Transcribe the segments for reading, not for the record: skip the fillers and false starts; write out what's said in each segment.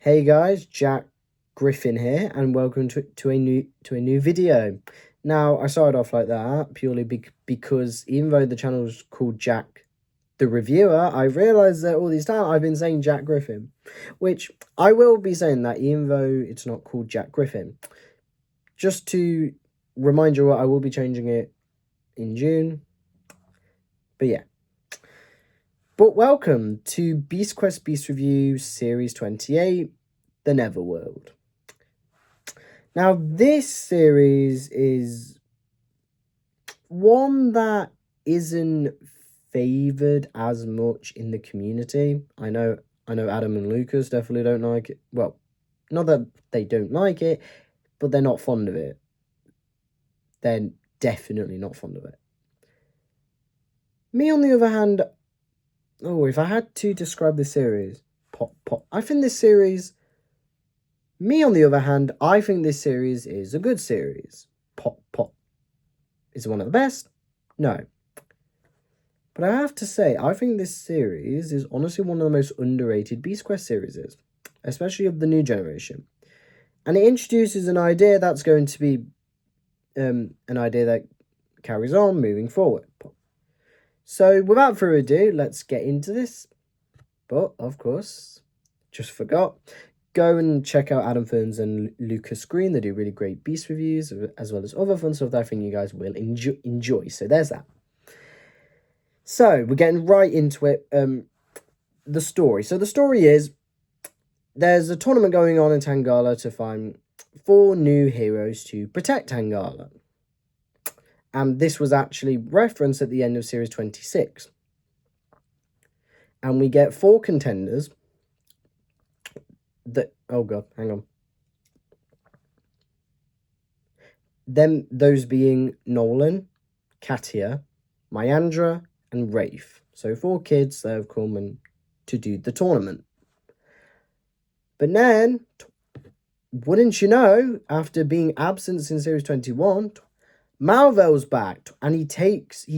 Hey guys, Jack Griffin here, and welcome to a new video. Now, I started off like that purely because even though the channel is called Jack the Reviewer, I realised that all these time I've been saying Jack Griffin, which I will be saying that even though it's not called Jack Griffin. Just to remind you, I will be changing it in June. But yeah. But welcome to Beast Quest Beast Review Series 28, The Netherworld. Now, this series is one that isn't favoured as much in the community. I know Adam and Lucas definitely don't like it. Well, not that they don't like it, but they're not fond of it. They're definitely not fond of it. Me, on the other hand, if I had to describe the series, I think this series... Me, on the other hand, I think this series is a good series. Is it one of the best? No. But I have to say, I think this series is honestly one of the most underrated Beast Quest series, especially of the new generation. And it introduces an idea that's going to be an idea that carries on moving forward. So without further ado, let's get into this. But, of course, just forgot. Go and check out Adam Ferns and Lucas Green. They do really great Beast reviews, as well as other fun stuff that I think you guys will enjoy. So there's that. So we're getting right into it. The story. So the story is, there's a tournament going on in Tangala to find 4 new heroes to protect Tangala. And this was actually referenced at the end of Series 26. And we get 4 contenders. Oh god, hang on. Those being Nolan, Katia, Myandra, and Rafe. So 4 kids that have come to do the tournament. But then, wouldn't you know, after being absent since Series 21, Malvel's back, and he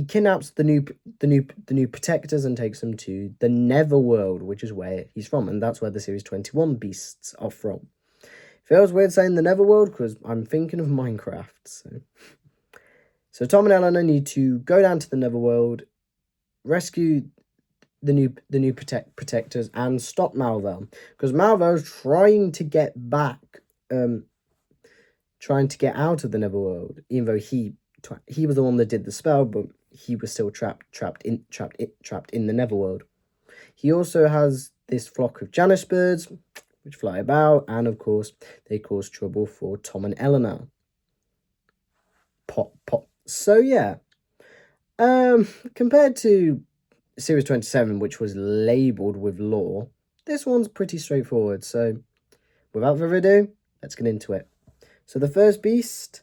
kidnaps the new protectors and takes them to the Netherworld, which is where he's from, and that's where the Series 21 beasts are from. Feels weird saying the Netherworld because I'm thinking of Minecraft. So Tom and Eleanor need to go down to the Netherworld, rescue the new protectors, and stop Malvel, because Malvel's trying to get back. Trying to get out of the Netherworld, even though he was the one that did the spell, but he was still trapped in the Netherworld. He also has this flock of Janus birds, which fly about, and of course, they cause trouble for Tom and Eleanor. So yeah, compared to Series 27, which was labelled with lore, this one's pretty straightforward. So, without further ado, let's get into it. So the first beast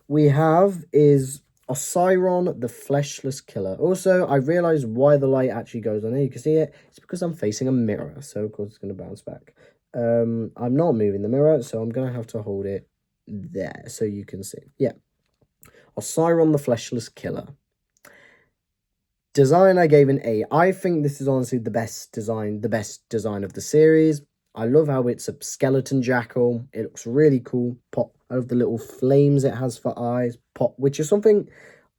we have is Osiron, the Fleshless Killer. Also, I realised why the light actually goes on here. You can see it. It's because I'm facing a mirror, so of course it's going to bounce back. I'm not moving the mirror, so I'm going to have to hold it there so you can see. Yeah. Osiron, the Fleshless Killer. Design, I gave an A. I think this is honestly the best design of the series. I love how it's a skeleton jackal. It looks really cool. I love the little flames it has for eyes. Which is something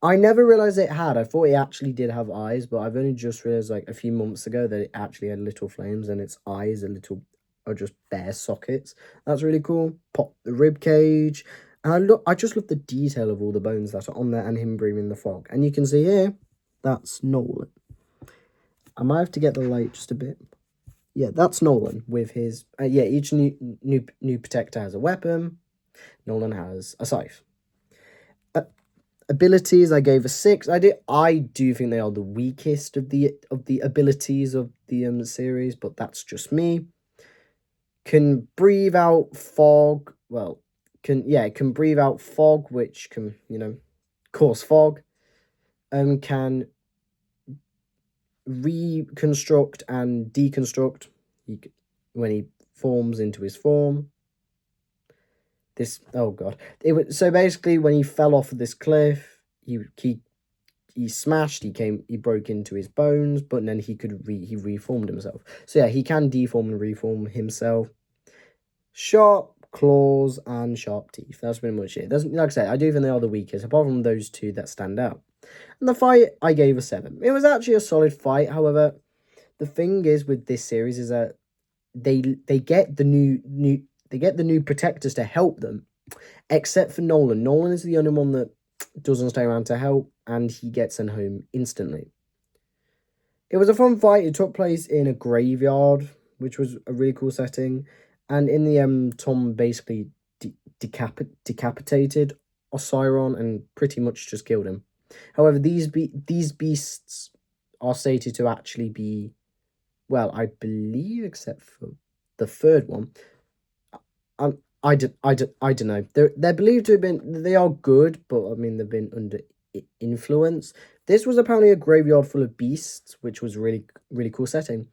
I never realised it had. I thought it actually did have eyes, but I've only just realised like a few months ago that it actually had little flames and its eyes are just bare sockets. That's really cool. The rib cage. And I just love the detail of all the bones that are on there and him breathing the fog. And you can see here, that's Nolan. I might have to get the light just a bit. Yeah, that's Nolan with his... each new protector has a weapon. Nolan has a scythe. Abilities, I gave a 6. I do think they are the weakest of the abilities of the series, but that's just me. Can breathe out fog. Well, it can breathe out fog, which can, cause fog. Can reconstruct and deconstruct when he forms into his form. So basically, when he fell off of this cliff, he smashed. He broke into his bones, but then he reformed himself. So yeah, he can deform and reform himself. sharp claws and sharp teeth. That's pretty much it. Doesn't, like I said, I do think they are the weakest, apart from those two that stand out. And the fight, I gave a 7. It was actually a solid fight. However, the thing is with this series is that they get the new protectors to help them, except for Nolan. Nolan is the only one that doesn't stay around to help, and he gets sent home instantly. It was a fun fight. It took place in a graveyard, which was a really cool setting. And in the end, Tom basically decapitated Osiron and pretty much just killed him. However, these beasts are stated to actually be, well, I believe, except for the third one, I don't know. They're believed to have been, they are good, but I mean they've been under influence. This was apparently a graveyard full of beasts, which was really cool setting.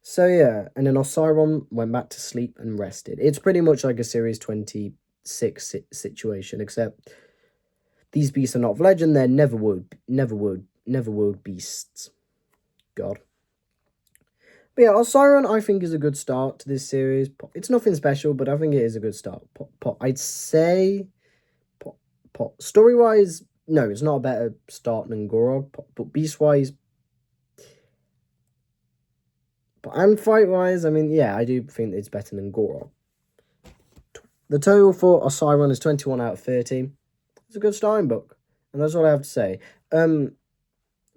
So yeah, and then Osiron went back to sleep and rested. It's pretty much like a Series 26 situation, except these beasts are not of legend. They're Neverworld beasts. God. But yeah, Osiron, I think, is a good start to this series. It's nothing special, but I think it is a good start. I'd say, story-wise, no, it's not a better start than Gorog, but beast-wise, and fight-wise, I mean, yeah, I do think it's better than Gorog. The total for Osiron is 21 out of 30. It's a good starting book, and that's all I have to say.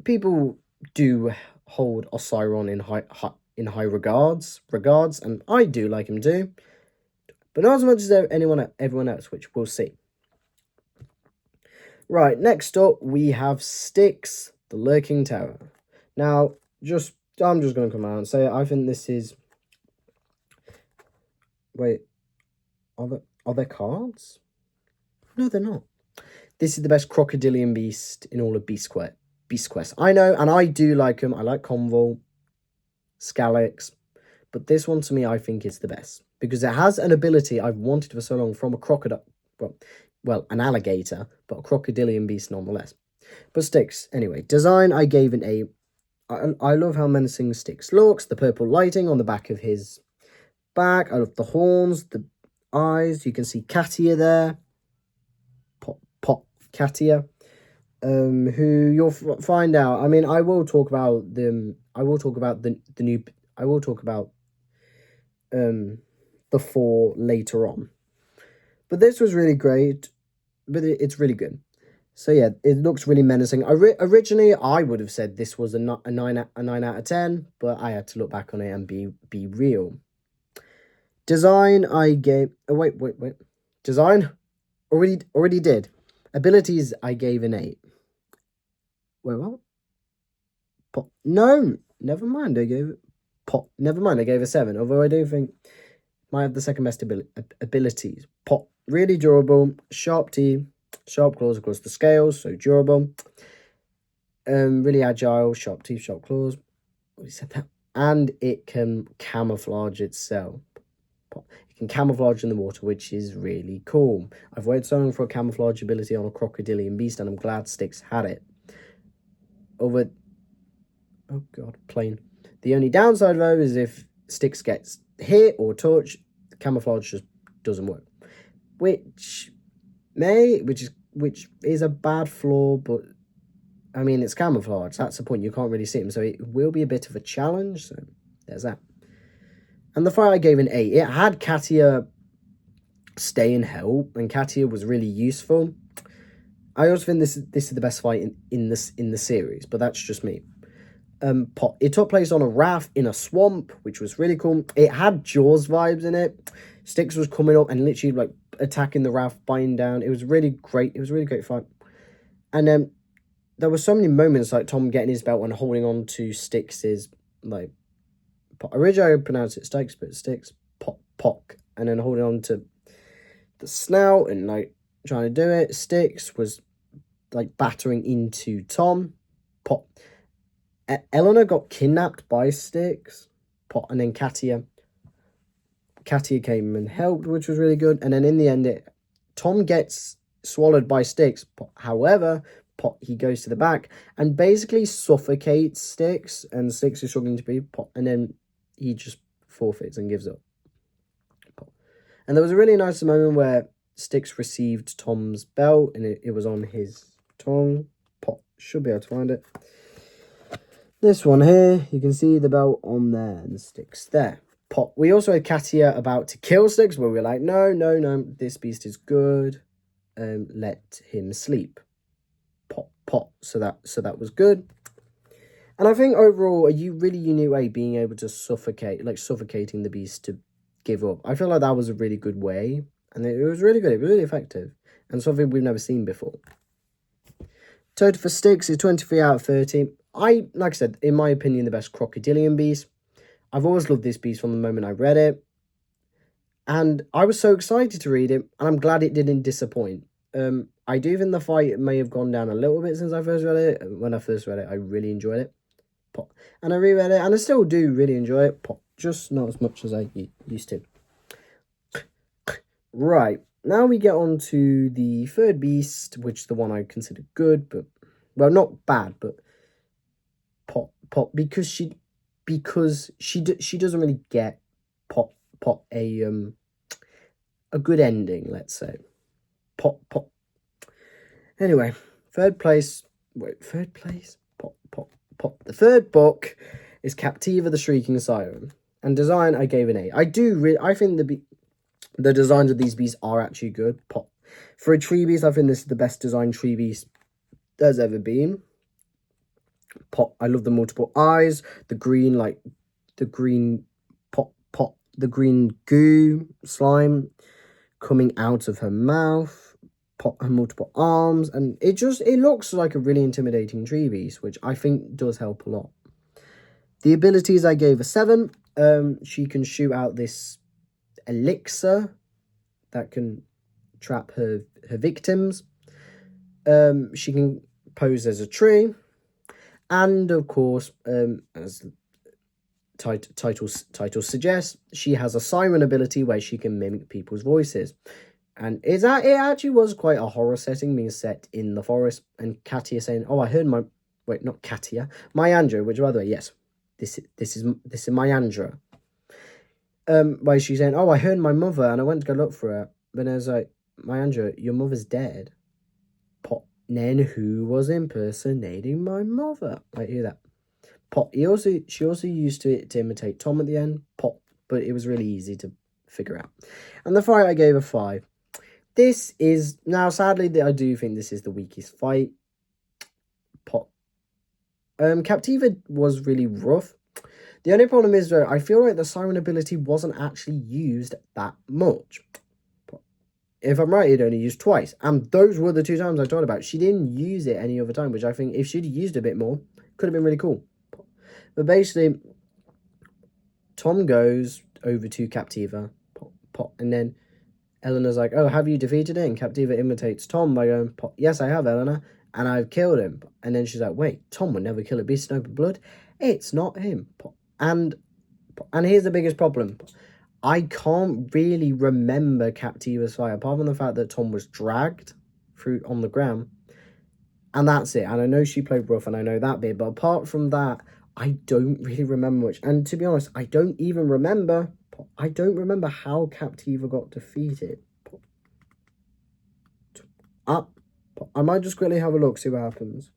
People do hold Osiron in high regards, and I do like him too, but not as much as everyone else, which we'll see. Right, next up we have Styx, the Lurking Tower. Now, I'm just going to come out and say I think this is... Wait, are there cards? No, they're not. This is the best crocodilian beast in all of Beast Quest. I know, and I do like them. I like Convol, Scalix, but this one to me I think is the best because it has an ability I've wanted for so long from a crocodile, well, an alligator, but a crocodilian beast nonetheless. But Styx, anyway, design I gave an 8. I love how menacing Styx looks, the purple lighting on the back of his back. I love the horns, the eyes. You can see Katia there. Katia. Who you'll find out. I mean, I will talk about the the 4 later on. But this was really great. But it's really good. So yeah, it looks really menacing. Originally, I would have said this was a 9 out of 10, but I had to look back on it and be real. Design, I gave... Oh, wait. Design? Already did. Abilities, I gave an 8. Wait, what? No, never mind. I gave a 7. Although I do think might have the second best abilities. Really durable, sharp teeth, sharp claws across the scales, so durable. Really agile, sharp teeth, sharp claws. Already said that. And it can camouflage itself. It can camouflage in the water, which is really cool. I've waited so long for a camouflage ability on a crocodilian beast, and I'm glad Styx had it. Oh god, plain. The only downside though is if Styx gets hit or touched, the camouflage just doesn't work. Which is a bad flaw, but I mean it's camouflage. That's the point. You can't really see him, so it will be a bit of a challenge. So there's that. And the fight I gave an 8. It had Katia stay and help, and Katia was really useful. I also think this is the best fight in the series, but that's just me. It took place on a raft in a swamp, which was really cool. It had Jaws vibes in it. Styx was coming up and literally like attacking the raft, biting down. It was really great. It was a really great fight. And there were so many moments like Tom getting his belt and holding on to Styx's like. Originally I pronounced it Styx, but Styx, Pock, and then holding on to the snout and like trying to do it. Styx was like battering into Tom. Eleanor got kidnapped by Styx. And then Katia came and helped, which was really good. And then in the end, Tom gets swallowed by Styx. However, he goes to the back and basically suffocates Styx, and Styx is struggling to breathe. And then he just forfeits and gives up. And there was a really nice moment where Styx received Tom's belt, and it was on his tongue. Pop, should be able to find it. This one here, you can see the belt on there, and Styx there. Pop. We also had Katia about to kill Styx, where we were like, no, this beast is good. Let him sleep. Pop, pop. So that was good. And I think overall, a really unique way being able to suffocating the beast to give up. I feel like that was a really good way, and it was really good. It was really effective, and something we've never seen before. Total for Styx is 23 out of 30. Like I said, in my opinion, the best crocodilian beast. I've always loved this beast from the moment I read it, and I was so excited to read it, and I'm glad it didn't disappoint. I do think the fight may have gone down a little bit since I first read it. When I first read it, I really enjoyed it. Pop. And I reread it, and I still do really enjoy it. Pop. Just not as much as I used to. Right. Now we get on to the third beast, which is the one I consider good, but, well, not bad, but Pop, because she doesn't really get Pop a good ending, let's say. Pop. Anyway, third place. Pop. The third book is Captiva the Shrieking Siren. And design, I gave an A. I think the designs of these beasts are actually good. Pop. For a tree beast, I think this is the best designed tree beast there's ever been. Pop. I love the multiple eyes, the green the green goo slime coming out of her mouth. Pop, her multiple arms, and it looks like a really intimidating tree beast, which I think does help a lot. The abilities I gave a 7. She can shoot out this elixir that can trap her victims. She can pose as a tree, and of course, as title suggests, she has a siren ability where she can mimic people's voices. And it actually was quite a horror setting, being set in the forest, and Katia saying, "Oh, I heard not Katia, Myandra," which, by the way, yes, this is Myandra. Where she's saying, "Oh, I heard my mother, and I went to go look for her." But I was like, "Myandra, your mother's dead." Pop. Then who was impersonating my mother? I hear that. Pop. She also used it to imitate Tom at the end. Pop. But it was really easy to figure out. And the fight I gave a 5. This is, now sadly, I do think this is the weakest fight. Pop. Captiva was really rough. The only problem is, though, I feel like the siren ability wasn't actually used that much. If I'm right, it only used twice. And those were the 2 times I talked about. She didn't use it any other time, which I think if she'd used a bit more, could have been really cool. But basically, Tom goes over to Captiva, and then Eleanor's like, "Oh, have you defeated it?" And Captiva imitates Tom by going, "Yes, I have, Eleanor, and I've killed him." And then she's like, "Wait, Tom would never kill a beast in open blood. It's not him." And here's the biggest problem. I can't really remember Captiva's fight, apart from the fact that Tom was dragged through on the ground. And that's it. And I know she played rough, and I know that bit. But apart from that, I don't really remember much. And to be honest, I don't remember how Captiva got defeated. I might just quickly have a look, see what happens.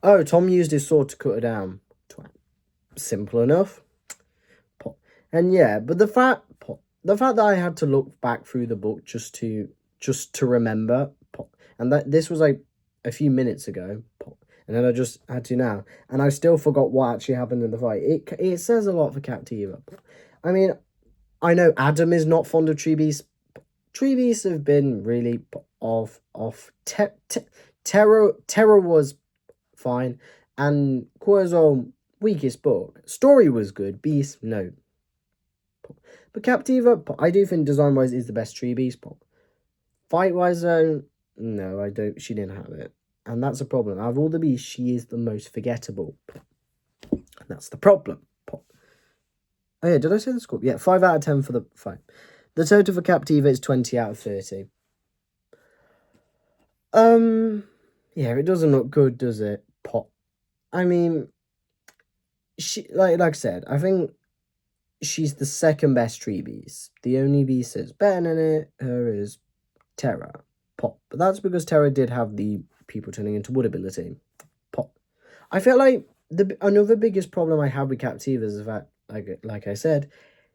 Oh, Tom used his sword to cut her down. Simple enough. And yeah, but the fact that I had to look back through the book just to remember, and that this was like a few minutes ago, and then I just had to now, and I still forgot what actually happened in the fight. It says a lot for Captiva. I mean, I know Adam is not fond of tree beasts. Tree beasts have been really off. Terror was fine, and Quasar weakest book. Story was good. Beast, no. But Captiva, I do think design-wise is the best tree beast. Fight-wise, though, no, I don't. She didn't have it, and that's a problem. Out of all the beasts, she is the most forgettable. And that's the problem. Oh yeah, did I say the score? Yeah, 5 out of 10 for the fight. The total for Captiva is 20 out of 30. Yeah, it doesn't look good, does it? Pop. I mean, she like I said, I think she's the second best tree beast. The only beast that's better than her is Terra. Pop. But that's because Terra did have the people turning into wood ability. Pop. I feel like another biggest problem I have with Captiva is the fact, like I said,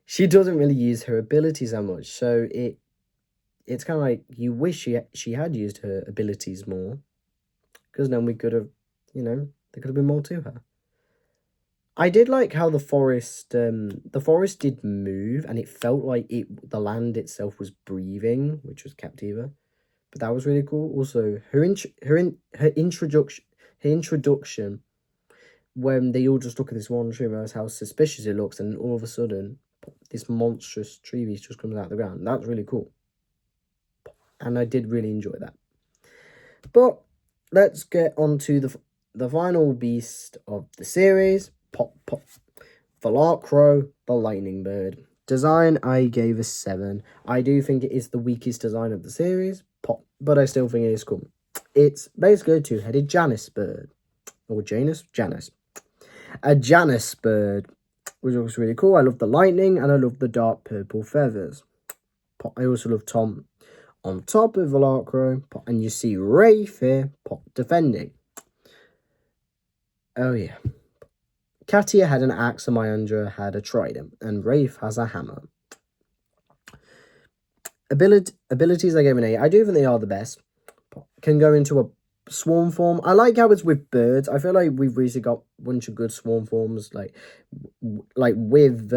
she doesn't really use her abilities that much. So it's kind of like you wish she had used her abilities more, because then we could have, there could have been more to her. I did like how the forest did move, and it felt like the land itself was breathing, which was Captiva. But that was really cool. Also, her introduction when they all just look at this one tree and realize how suspicious it looks, and all of a sudden this monstrous tree beast just comes out of the ground. That's really cool, and I did really enjoy that. But let's get on to the final beast of the series. Velocro, the lightning bird. Design, I gave a 7. I do think it is the weakest design of the series, but I still think it is cool. It's basically a two-headed Janus bird. Or Janus? A Janus bird, which looks really cool. I love the lightning, and I love the dark purple feathers. I also love Tom on top of Velocro, and you see Rafe here, defending. Oh yeah. Katia had an axe, and Myandra had a trident, and Rafe has a hammer. Abilities I gave an 8. I do think they are the best. Can go into a swarm form. I like how it's with birds. I feel like we've recently got a bunch of good swarm forms, like with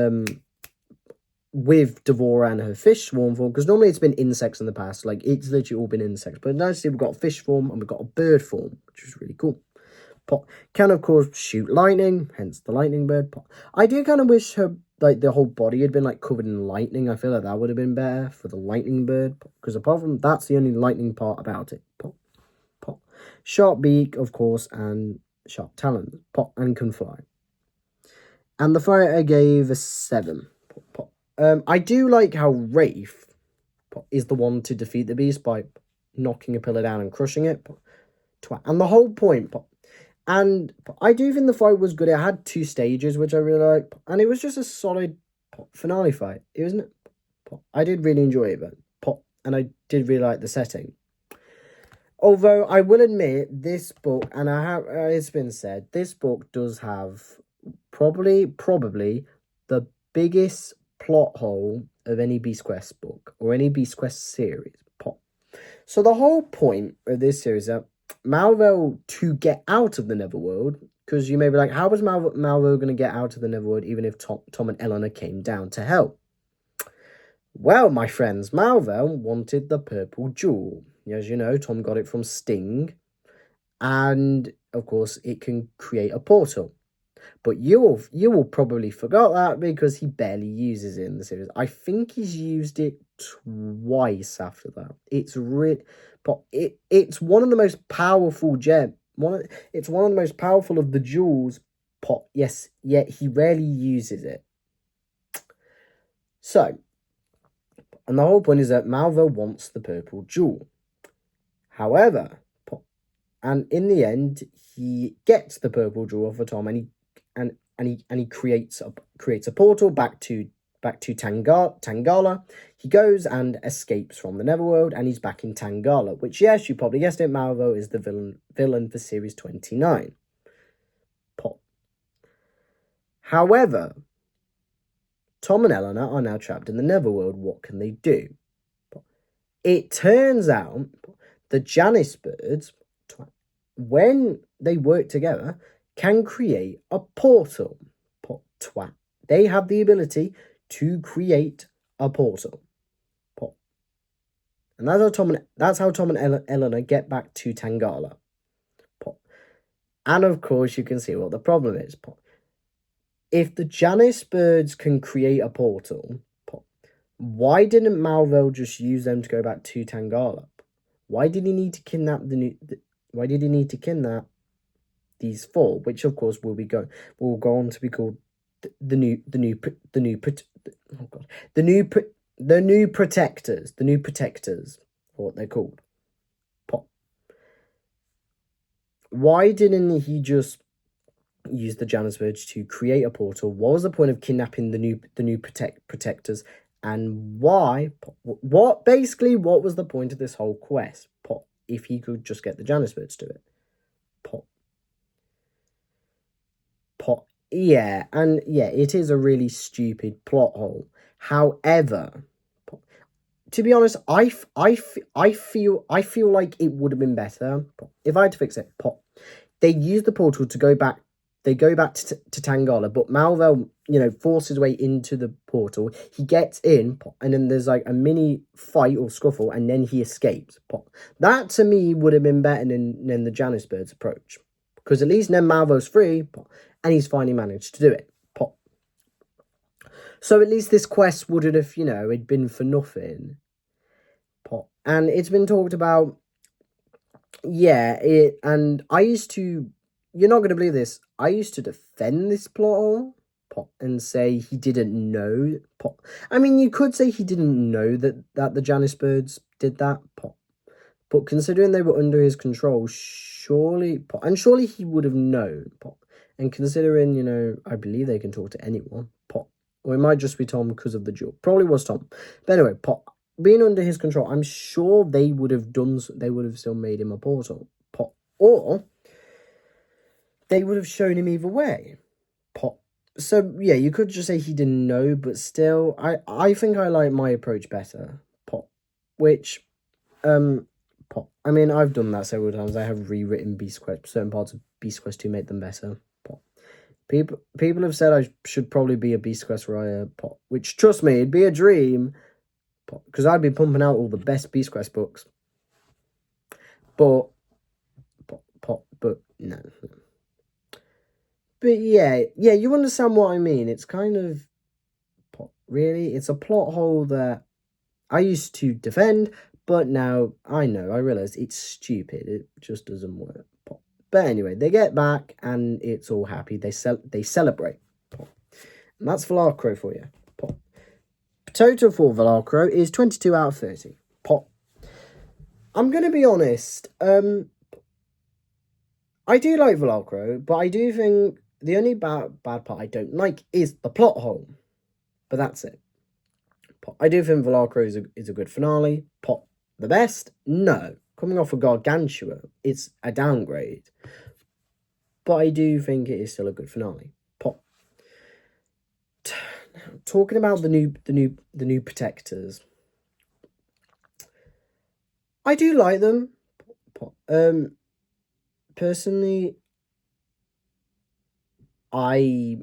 Devora and her fish swarm form, because normally it's been insects in the past. Like, it's literally all been insects. But now we've got a fish form and we've got a bird form, which is really cool. Can, of course, shoot lightning, hence the lightning bird. I do kind of wish her, like, the whole body had been, like, covered in lightning. I feel like that would have been better for the lightning bird, because apart from that's the only lightning part about it. Sharp beak, of course, and sharp talons. And can fly. And the fighter gave a 7. I do like how Rafe is the one to defeat the beast by knocking a pillar down and crushing it. And the whole point, and I do think the fight was good. It had 2 stages, which I really liked, and it was just a solid finale fight, isn't it? I did really enjoy it, and I did really like the setting. Although I will admit, this book, and it's been said, this book does have probably the biggest plot hole of any Beast Quest book or any Beast Quest series. So the whole point of this series is that Malvo, to get out of the Netherworld, because you may be like, how was Malvo going to get out of the Netherworld even if Tom and Eleanor came down to help? Well, my friends, Malvo wanted the purple jewel. As you know, Tom got it from Sting, and of course it can create a portal. But you will probably forgot that because he barely uses it in the series. I think he's used it twice after that. It's one of the most powerful gem. It's one of the most powerful of the jewels. Yes, yet he rarely uses it. So, and the whole point is that Malvo wants the purple jewel. However, and in the end, he gets the purple jewel for Tom, and he creates a portal back to Tangala. He goes and escapes from the Netherworld, and he's back in Tangala, which, yes, you probably guessed it, Malvo is the villain for Series 29. However, Tom and Eleanor are now trapped in the Netherworld. What can they do? It turns out the Janus birds, when they work together, can create a portal. They have the ability to create a portal. And that's how Tom and Eleanor get back to Tangala. And of course, you can see what the problem is. If the Janus birds can create a portal, why didn't Malvo just use them to go back to Tangala? Why did he need to kidnap why did he need to kidnap these 4, which of course will go on to be called the new The new protectors. The new protectors. What they're called. Pop. Why didn't he just use the Januswords to create a portal? What was the point of kidnapping the new protectors? And why? What was the point of this whole quest? If he could just get the Januswords to it. Yeah, and yeah, it is a really stupid plot hole. However, to be honest, I feel like it would have been better if I had to fix it. They use the portal to go back. They go back to Tangala, but Malvel, forces his way into the portal. He gets in, and then there's like a mini fight or scuffle, and then he escapes. That to me would have been better than the Janus Bird's approach, because at least then Malvel's free, and he's finally managed to do it. So at least this quest wouldn't have, it'd been for nothing. And it's been talked about. Yeah, and I used to. You're not going to believe this. I used to defend this plot hole, and say he didn't know. I mean, you could say he didn't know that the Janus birds did that. But considering they were under his control, surely he would have known. And considering, I believe they can talk to anyone. Or it might just be Tom because of the duel. Probably was Tom. But anyway, being under his control, I'm sure they would have still made him a portal. Or they would have shown him either way. So yeah, you could just say he didn't know, but still, I think I like my approach better. Which, I mean, I've done that several times. I have rewritten certain parts of Beast Quest to make them better. People have said I should probably be a Beast Quest writer, which, trust me, it'd be a dream, because I'd be pumping out all the best Beast Quest books. But no. But yeah, you understand what I mean. It's kind of, really, it's a plot hole that I used to defend, but now I realize it's stupid. It just doesn't work. But anyway, they get back and it's all happy. They celebrate. And that's Velacro for you. Total for Velacro is 22 out of 30. I'm going to be honest. I do like Velacro, but I do think the only bad part I don't like is the plot hole. But that's it. I do think Velacro is a good finale. The best? No. Coming off of Gargantua, it's a downgrade. But I do think it is still a good finale. Talking about the new protectors, I do like them. Personally, I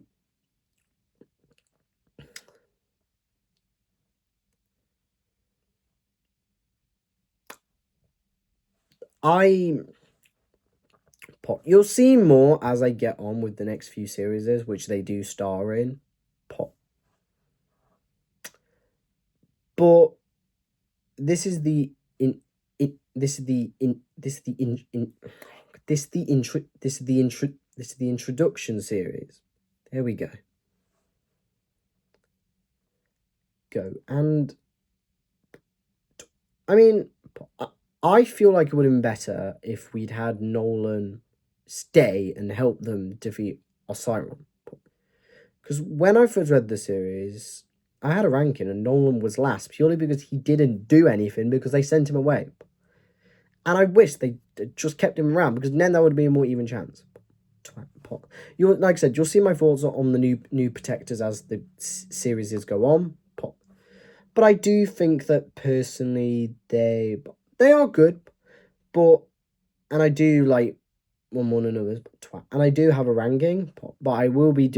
you'll see more as I get on with the next few series, which they do star in. But this is the introduction series. There we go. And I mean, I feel like it would have been better if we'd had Nolan stay and help them defeat Osiron. Because when I first read the series, I had a ranking and Nolan was last purely because he didn't do anything because they sent him away. And I wish they just kept him around because then that would be a more even chance. Like I said, you'll see my thoughts on the new protectors as the series go on. But I do think that personally they are good, and I do like one more than others, and I do have a ranking, but I will be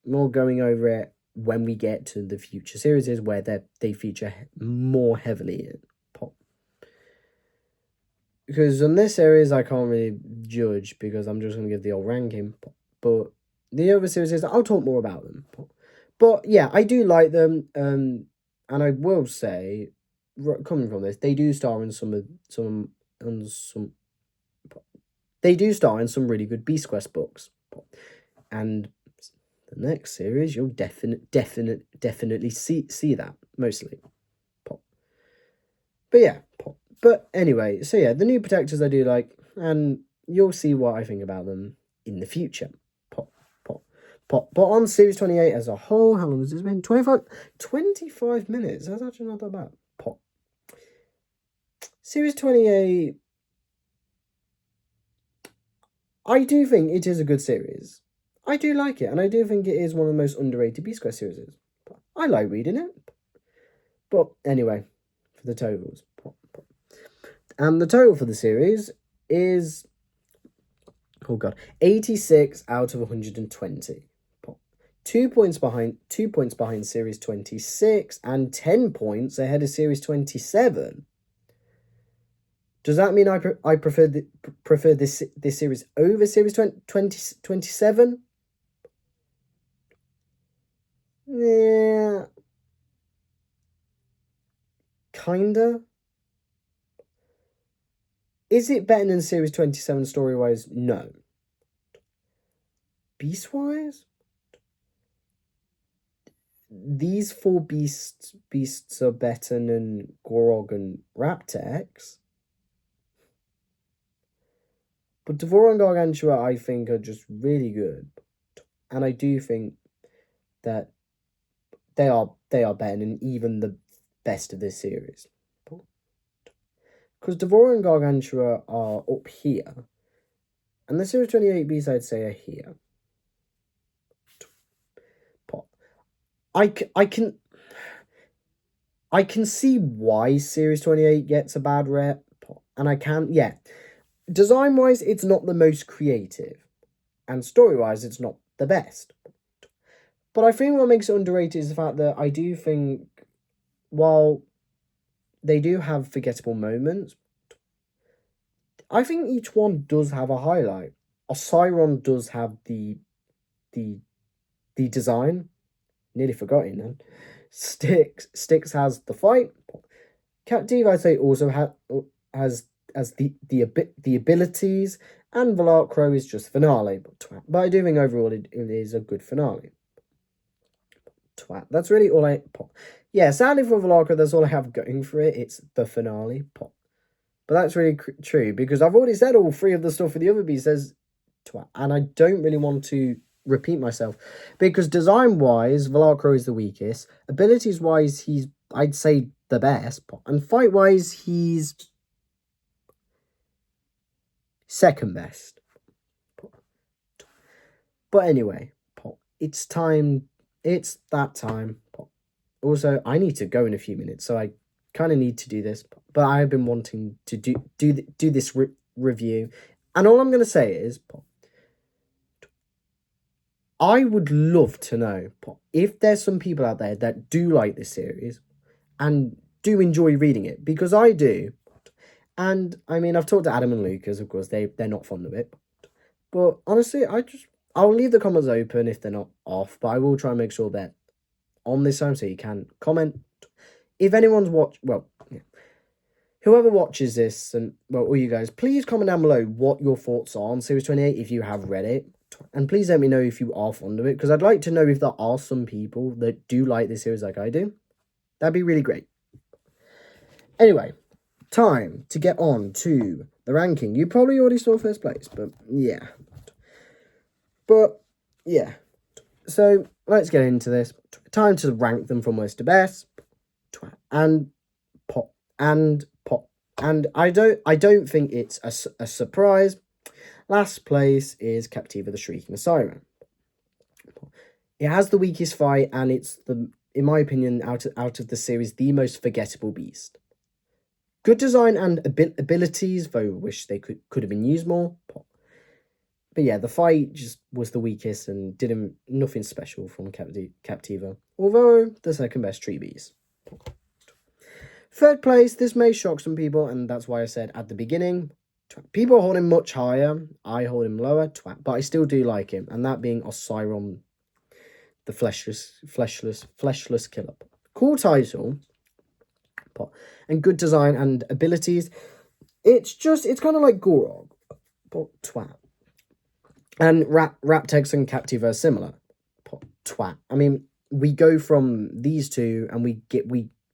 more going over it when we get to the future series where they feature more heavily in. Because on this series I can't really judge because I'm just going to give the old ranking, but the other series I'll talk more about them. But yeah, I do like them, and I will say, coming from this, they do star in some really good Beast Quest books, and the next series, you'll definitely see that mostly. Pop. But yeah, pop. But anyway, so yeah, the new protectors I do like, and you'll see what I think about them in the future. Pop. But on series 28 as a whole, how long has this been? 25 minutes. That's actually not that bad. Pop. Series 28, I do think it is a good series. I do like it, and I do think it is one of the most underrated Beast Quest series. I like reading it. But anyway, for the totals. And the total for the series is, 86 out of 120. 2 points behind series 26 and 10 points ahead of series 27. Does that mean I prefer this series over series 27? Yeah. Kinda. Is it better than series 27 story-wise? No. Beast-wise? These 4 beasts are better than Gorog and Raptex. But Devora and Gargantua, I think, are just really good. And I do think that they are better than even the best of this series. Because Devora and Gargantua are up here. And the Series 28 Beasts, I'd say, are here. I can see why Series 28 gets a bad rep. And I can, yeah. Design-wise, it's not the most creative. And story-wise, it's not the best. But I think what makes it underrated is the fact that I do think, while they do have forgettable moments, I think each one does have a highlight. Osiron does have the design. Nearly forgotten then. Styx has the fight. Captiva, I'd say, also has the abilities, and Velacro is just finale. But I do think overall it is a good finale. Twat. That's really all I... Yeah, sadly for Velacro, that's all I have going for it. It's the finale. But that's really true, because I've already said all 3 of the stuff for the other beast says twat. And I don't really want to repeat myself, because design-wise, Velacro is the weakest. Abilities-wise, he's, I'd say, the best. And fight-wise, he's second best. But anyway, it's time. It's that time. Also, I need to go in a few minutes, so I kind of need to do this. But I've been wanting to do this review, and all I'm going to say is, I would love to know if there's some people out there that do like this series and do enjoy reading it, because I do. And I mean, I've talked to Adam and Lucas, of course, they're not fond of it. But honestly, I'll leave the comments open if they're not off, but I will try and make sure they're on this time so you can comment. If anyone's whoever watches this, and all you guys, please comment down below what your thoughts are on Series 28 if you have read it. And please let me know if you are fond of it, because I'd like to know if there are some people that do like this series like I do. That'd be really great. Anyway, time to get on to the ranking. You probably already saw first place, but yeah. So let's get into this. Time to rank them from worst to best. And I don't think it's a surprise. Last place is Captiva the Shrieking Siren. It has the weakest fight, and it's in my opinion, out of the series, the most forgettable beast. Good design and abilities, though I wish they could have been used more. But yeah, the fight just was the weakest and nothing special from Captiva, although the second best tree beast. Third place, this may shock some people, and that's why I said at the beginning, people hold him much higher. I hold him lower, but I still do like him, and that being Osiron, the fleshless killer. Cool title, and good design and abilities. It's kind of like Gorog, but twat. And Raptex and Captiva are similar. twat. I mean, we go from these two and we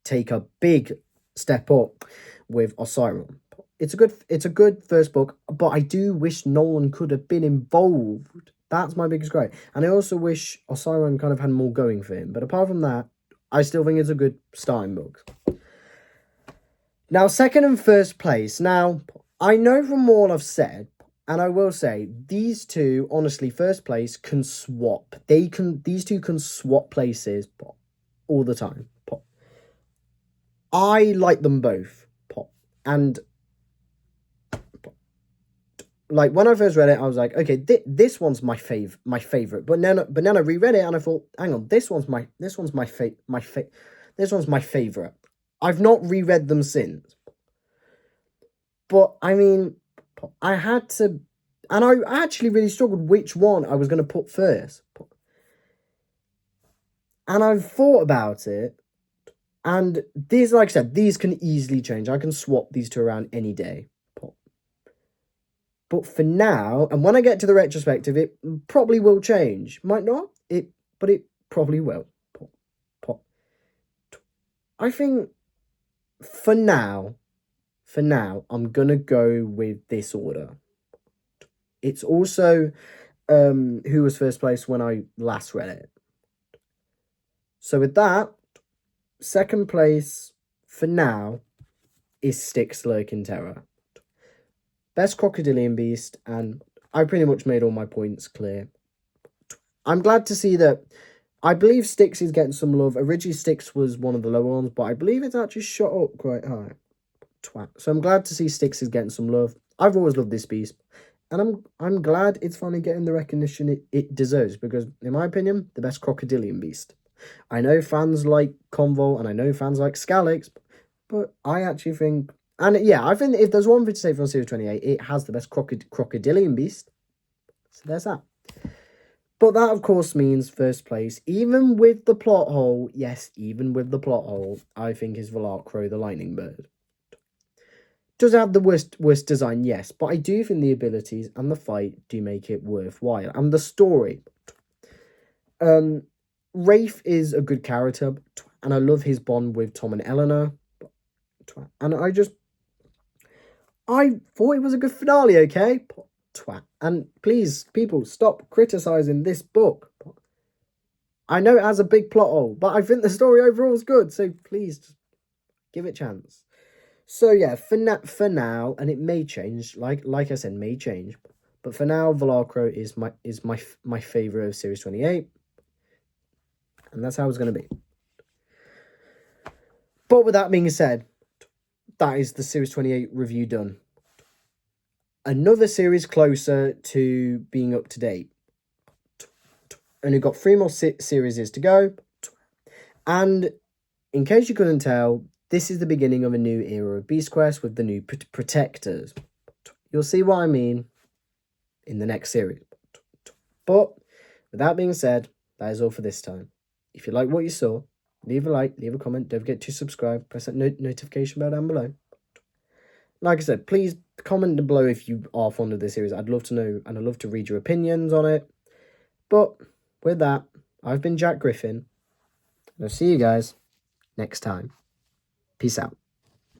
take a big step up with Osiron. It's a good first book, but I do wish Nolan could have been involved. That's my biggest gripe. And I also wish Osiron kind of had more going for him. But apart from that, I still think it's a good starting book. Now, second and first place. Now, I know from all I've said, and I will say, these two, honestly, first place can swap. These two can swap places all the time. I like them both. And like when I first read it, I was like, okay, this one's my favorite. But then I reread it and I thought, hang on, this one's my favorite. I've not reread them since. But I mean, I had to, and I actually really struggled which one I was going to put first. And I've thought about it, and these, like I said, these can easily change. I can swap these two around any day. But for now, and when I get to the retrospective, it probably will change. Might not, but it probably will. I think for now, I'm gonna go with this order. It's also who was first place when I last read it. So with that, second place for now is Styx Lurking Terror. Best crocodilian beast, and I pretty much made all my points clear. I'm glad to see that. I believe Styx is getting some love. Originally, Styx was one of the lower ones, but I believe it's actually shot up quite high. Twat. So I'm glad to see Styx is getting some love. I've always loved this beast, and I'm glad it's finally getting the recognition it deserves, because, in my opinion, the best crocodilian beast. I know fans like Convol, and I know fans like Scalix, but I actually think... And yeah, I think if there's one thing to say from Series 28, it has the best crocodilian beast. So there's that. But that, of course, means first place, even with the plot hole. Yes, even with the plot hole, I think is Velocro the Lightning Bird. Does it have the worst design? Yes. But I do think the abilities and the fight do make it worthwhile. And the story. Rafe is a good character. And I love his bond with Tom and Eleanor. And I thought it was a good finale, okay? Twat. And please, people, stop criticising this book. I know it has a big plot hole, but I think the story overall is good, so please, just give it a chance. So yeah, for now, and it may change, like I said, may change, but for now, Velocro is my favourite of Series 28, and that's how it's going to be. But with that being said, that is the Series 28 review done. Another series closer to being up to date. And we've got 3 more series to go. And in case you couldn't tell, this is the beginning of a new era of Beast Quest with the new protectors. You'll see what I mean in the next series. But with that being said, that is all for this time. If you like what you saw, leave a like, leave a comment. Don't forget to subscribe. Press that notification bell down below. Like I said, please comment below if you are fond of this series. I'd love to know, and I'd love to read your opinions on it. But with that, I've been Jack Griffin, and I'll see you guys next time. Peace out.